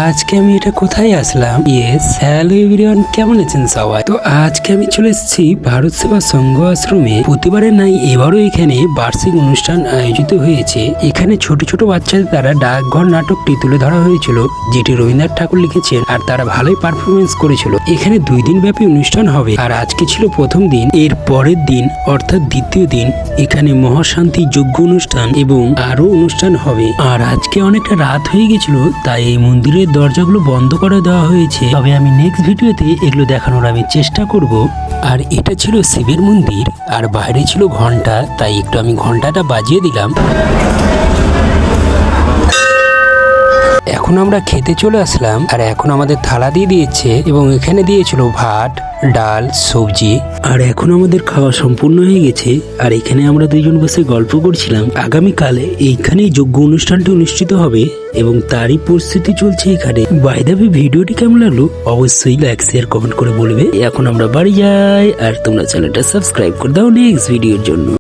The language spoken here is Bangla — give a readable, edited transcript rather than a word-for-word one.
আজকে আমি এটা কোথায় আসলাম? হ্যালো এভরিওয়ান, কেমন আছেন সবাই? তো আজকে আমি চলে এসেছি ভারত সেবা সংঘ আশ্রমে। প্রতিবারের নাই এবারও এখানে বার্ষিক অনুষ্ঠান আয়োজিত হয়েছে। এখানে ছোট ছোট বাচ্চাদের দ্বারা ডাকঘর নাটকটি তুলে ধরা হয়েছিল, যেটি রবীন্দ্রনাথ ঠাকুর লিখেছেন, আর তারা ভালোই পারফরমেন্স করেছিল। এখানে 2 দিন ব্যাপী অনুষ্ঠান হবে, আর আজকে ছিল প্রথম দিন। এর পরের দিন অর্থাৎ দ্বিতীয় দিন এখানে মহাশান্তি যজ্ঞ অনুষ্ঠান এবং আরো অনুষ্ঠান হবে। আর আজকে অনেকটা রাত হয়ে গেছিল, তাই এই মন্দিরের দরজাগুলো বন্ধ করে দেওয়া হয়েছে। তবে আমি নেক্সট ভিডিওতে এগুলো দেখানোর আমি চেষ্টা করব। আর এটা ছিল শিবের মন্দির, আর বাইরে ছিল ঘন্টা, তাই একটু আমি ঘন্টাটা বাজিয়ে দিলাম। এখন আমরা খেতে চলে আসলাম, আর এখন আমাদের থালা দিয়ে দিয়েছে এবং এখানে দিয়েছিল ভাত, ডাল, সবজি। আর এখন আমাদের খাওয়া সম্পূর্ণ হয়ে গেছে, আর এখানে আমরা দুইজন বসে গল্প করছিলাম। আগামীকালে এইখানেই যজ্ঞ অনুষ্ঠানটি অনুষ্ঠিত হবে এবং তারই প্রস্তুতি চলছে এখানে। বাই দ্য ওয়ে, ভিডিওটি কেমন লাগলো অবশ্যই লাইক শেয়ার কমেন্ট করে বলবে। এখন আমরা বাড়ি যাই, আর তোমরা চ্যানেলটা সাবস্ক্রাইব করে দাও নেক্সট ভিডিওর জন্য।